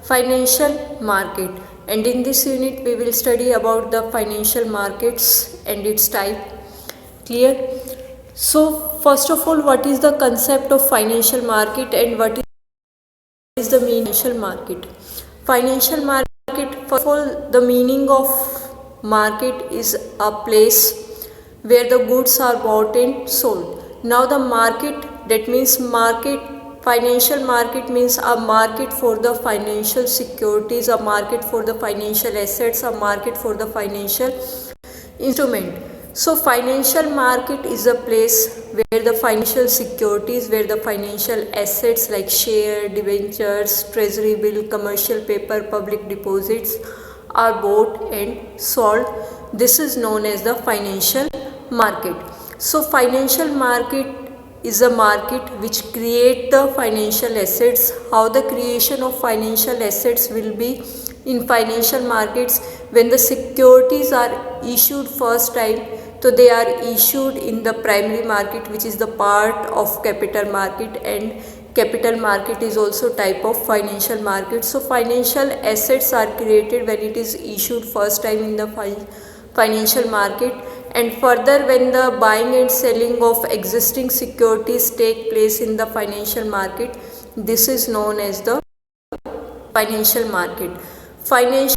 Financial market, and in this unit we will study about the financial markets and its type. Clear? So first of all, what is the concept of financial market and what is the meaning of financial market? Financial market, first of all, the meaning of market is a place where the goods are bought and sold. Now the market, that means market, financial market means a market for the financial securities, a market for the financial assets, a market for the financial instrument. So financial market is a place where the financial securities, where the financial assets like share, debentures, treasury bill, commercial paper, public deposits are bought and sold. This is known as the financial market. So financial market is a market which create the financial assets. How the creation of financial assets will be in financial markets? When the securities are issued first time, so they are issued in the primary market, which is the part of capital market, and capital market is also type of financial market. So financial assets are created when it is issued first time in the financial market, and further when the buying and selling of existing securities take place in the financial market, this is known as the financial market. Financial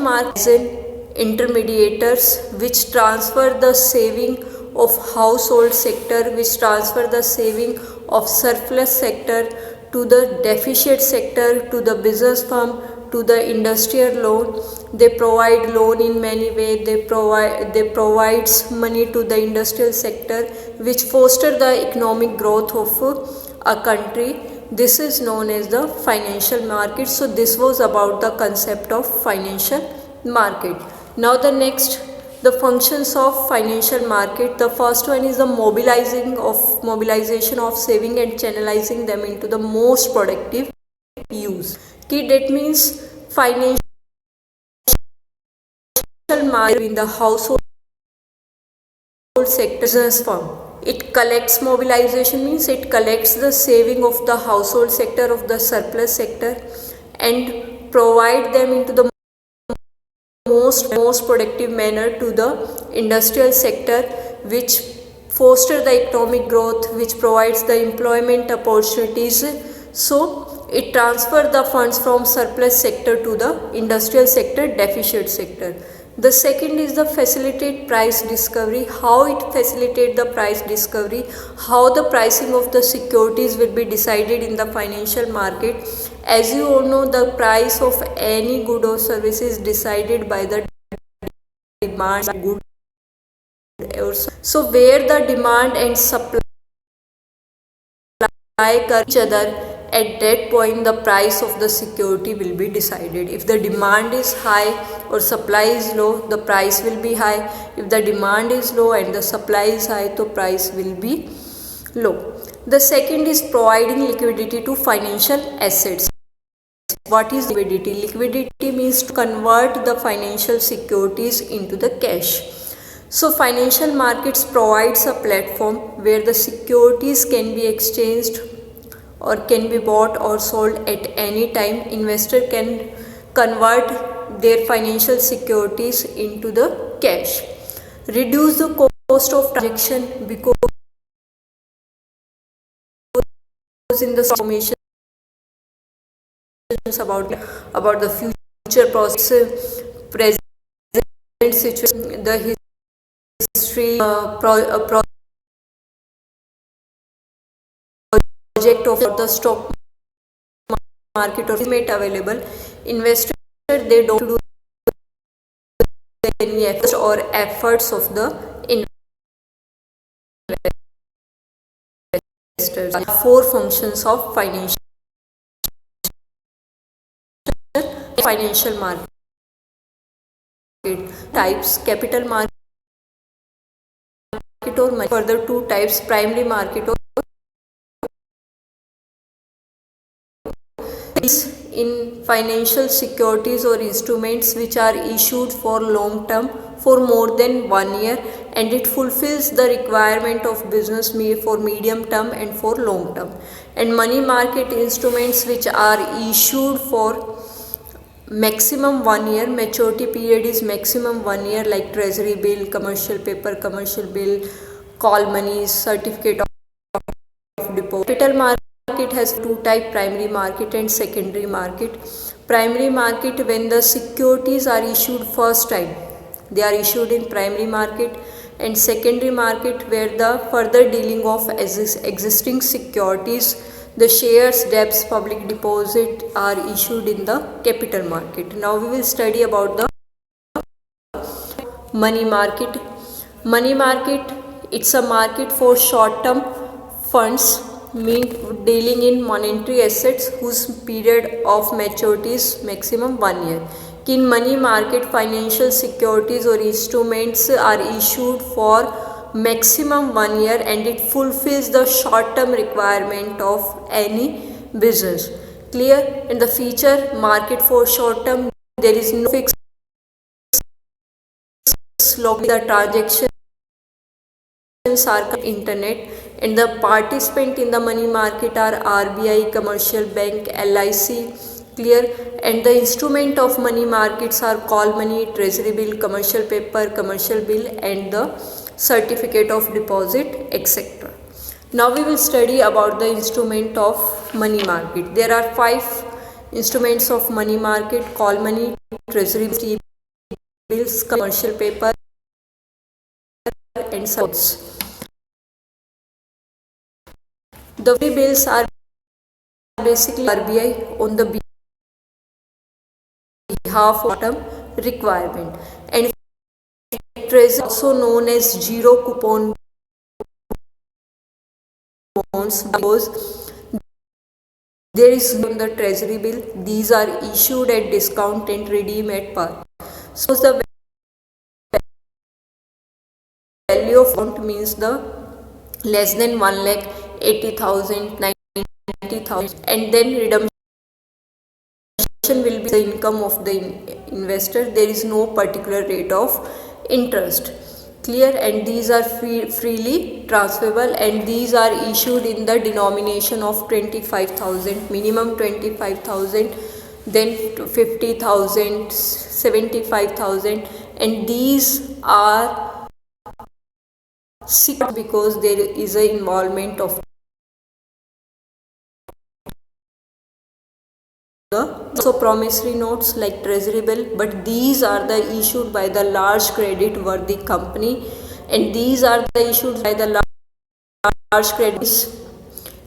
market is an intermediators which transfer the saving of household sector, which transfer the saving of surplus sector to the deficit sector, to the business firm, to the industrial loan. They provide loan in many ways. They provides money to the industrial sector, which foster the economic growth of a country. This is known as the financial market. So this was about the concept of financial market. Now the next, the functions of financial market. The first one is the mobilization of saving and channelizing them into the most productive use. That means financial market in the household sector, business firm. It collects, mobilization means it collects the saving of the household sector, of the surplus sector, and provide them into the most productive manner to the industrial sector, which foster the economic growth, which provides the employment opportunities. So it transfer the funds from surplus sector to the industrial sector, deficit sector. The second is the facilitate price discovery. How it facilitate the price discovery? How the pricing of the securities will be decided in the financial market? As you all know, the price of any good or service is decided by the demand of good. So where the demand and supply each other, at that point the price of the security will be decided. If the demand is high or supply is low, the price will be high. If the demand is low and the supply is high, the price will be low. The second is providing liquidity to financial assets. What is liquidity? Liquidity means to convert the financial securities into the cash. So financial markets provides a platform where the securities can be exchanged or can be bought or sold at any time. Investor can convert their financial securities into the cash. Reduce the cost of transaction, because in the information about the future process, present situation, the history, project of the stock market or estimate available. Investor, they don't do any efforts or efforts of the investors. Four functions of financial market types: capital market or money. Further two types: primary market or in financial securities or instruments which are issued for long term, for more than 1 year, and it fulfills the requirement of business for medium term and for long term. And money market instruments which are issued for maximum 1 year, maturity period is maximum 1 year, like treasury bill, commercial paper, commercial bill, call monies, certificate of deposit. Capital market has two type, primary market and secondary market. Primary market, when the securities are issued first time, they are issued in primary market, and secondary market where the further dealing of existing securities, the shares, debts, public deposit are issued in the capital market. Now we will study about the money market. Money market, it's a market for short term funds, mean dealing in monetary assets whose period of maturity is maximum 1 year. In money market, financial securities or instruments are issued for maximum 1 year, and it fulfills the short term requirement of any business. Clear? In the feature market for short term, there is no fixed lock, the transactions are internet, and the participant in the money market are RBI, commercial bank, LIC. Clear? And the instrument of money markets are call money, treasury bill, commercial paper, commercial bill, and the certificate of deposit, etc. Now we will study about the instrument of money market. There are 5 instruments of money market: call money, treasury bills, commercial paper, and certs. The bills are basically RBI on the behalf of term requirement, and treasury, also known as zero coupon bonds, because there is on the treasury bill, these are issued at discount and redeem at par. So the value of amount means the less than 1,80,000, 90,000, and then redemption will be the income of the investor. There is no particular rate of interest. Clear? And these are freely transferable, and these are issued in the denomination of 25,000, minimum 25,000, then 50,000, 75,000, and these are secret because there is an involvement of also promissory notes like treasury bill, but these are the issued by the large credit worthy company, and these are the issued by the large credits.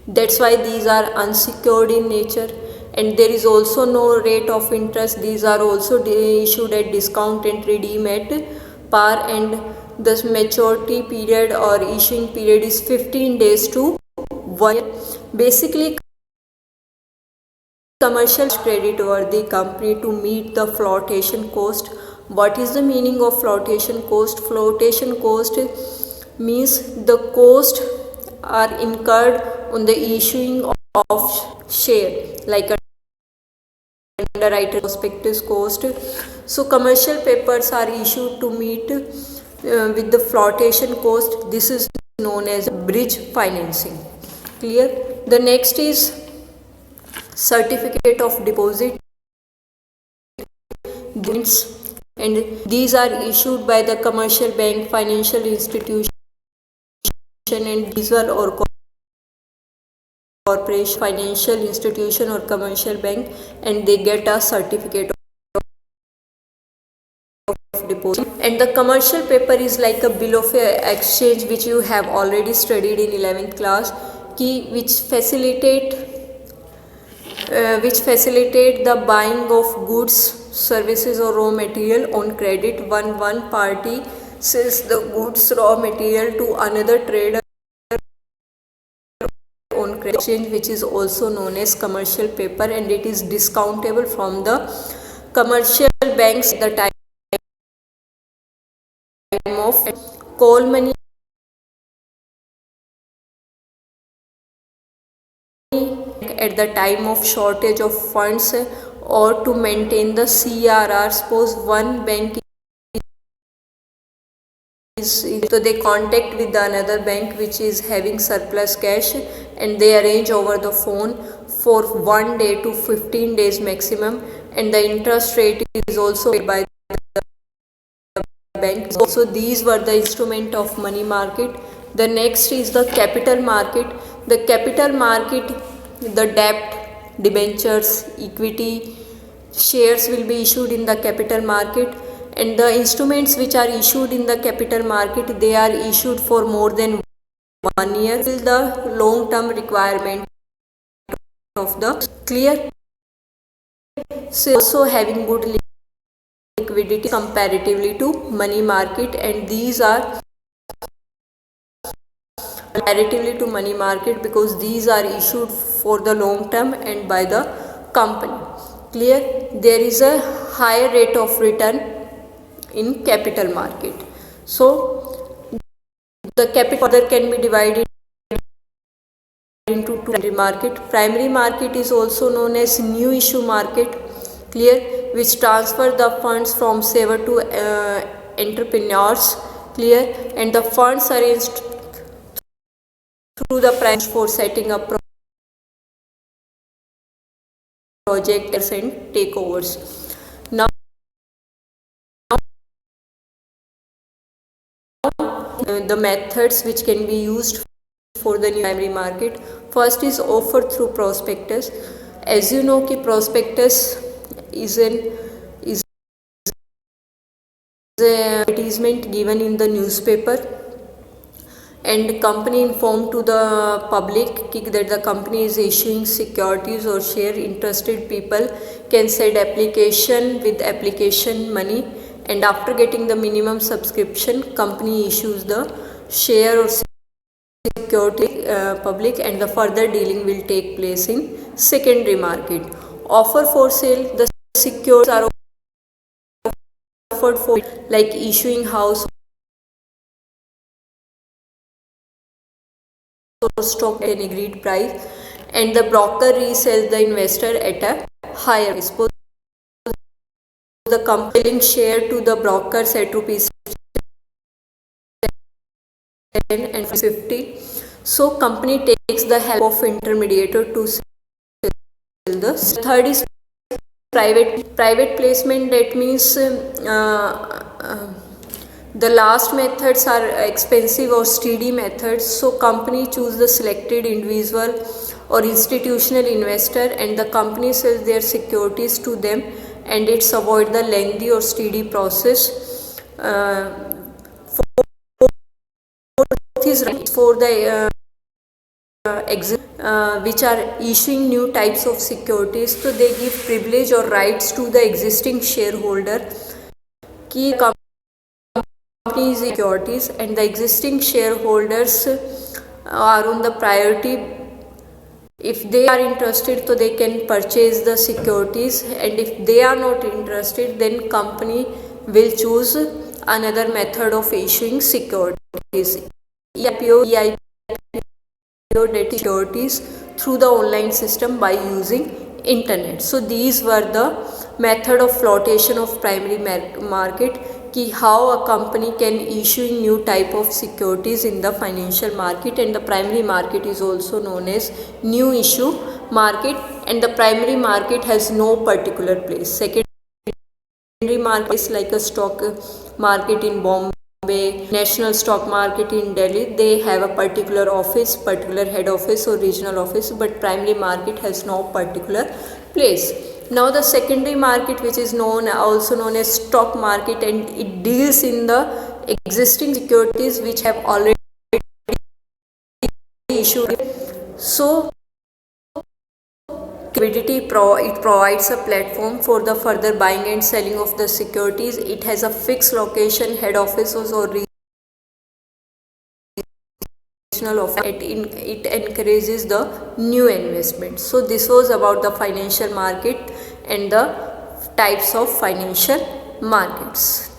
That's why these are unsecured in nature, and there is also no rate of interest. These are also issued at discount and redeem at par, and the maturity period or issuing period is 15 days to 1 year. Basically, commercial credit worthy company to meet the flotation cost. What is the meaning of flotation cost? Flotation cost means the cost are incurred on the issuing of share, like underwriter prospectus cost. So commercial papers are issued to meet with the flotation cost. This is known as bridge financing. Clear? The next is certificate of deposit, and these are issued by the commercial bank, financial institution, and individual or corporation, financial institution or commercial bank, and they get a certificate of deposit. And the commercial paper is like a bill of exchange, which you have already studied in 11th class, which facilitate the buying of goods, services or raw material on credit. One party sells the goods, raw material to another trader on credit exchange, which is also known as commercial paper, and it is discountable from the commercial banks at the time of call money at the time of shortage of funds, or to maintain the CRR. Suppose one bank so they contact with the another bank which is having surplus cash, and they arrange over the phone for 1 day to 15 days maximum, and the interest rate is also paid by the bank. So these were the instrument of money market. The next is the capital market. The capital market, the debt, debentures, equity, shares will be issued in the capital market, and the instruments which are issued in the capital market, they are issued for more than 1 year till the long term requirement of the clear. So also having good liquidity comparatively to money market, and these are comparatively to money market because these are issued for the long term and by the company. Clear? There is a higher rate of return in capital market. So the capital further can be divided into two. Primary market. Primary market is also known as new issue market. Clear? Which transfer the funds from saver to entrepreneurs. Clear? And the funds are raised through the price for setting up projects and takeovers. Now the methods which can be used for the new primary market. First is offer through prospectus. As you know कि prospectus is an advertisement given in the newspaper, and company informed to the public that the company is issuing securities or share. Interested people can send application with application money, and after getting the minimum subscription, company issues the share or security public, and the further dealing will take place in secondary market. Offer for sale. The securities are offered for like issuing house or stock at an agreed price, and the broker resells the investor at a higher price. Suppose the compelling share to the brokers at rupees 10 and 50. So company takes the help of intermediator to sell the. Third is private placement. That means the last methods are expensive or steady methods. So company choose the selected individual or institutional investor, and the company sells their securities to them, and it's avoid the lengthy or steady process. Fourth is for the which are issuing new types of securities. So they give privilege or rights to the existing shareholder की company securities, and the existing shareholders are on the priority. If they are interested, so they can purchase the securities, and if they are not interested, then company will choose another method of issuing securities. EIPO securities through the online system by using internet. So these were the method of flotation of primary market, कि how a company can issue new type of securities in the financial market. And the primary market is also known as new issue market, and the primary market has no particular place. Secondary market is like a stock market in Bombay, national stock market in Delhi. They have a particular office, particular head office or regional office, but primary market has no particular place. Now the secondary market, which is also known as stock market, and it deals in the existing securities which have already issued. So liquidity it provides a platform for the further buying and selling of the securities. It has a fixed location, head offices or it encourages the new investment. So this was about the financial market and the types of financial markets.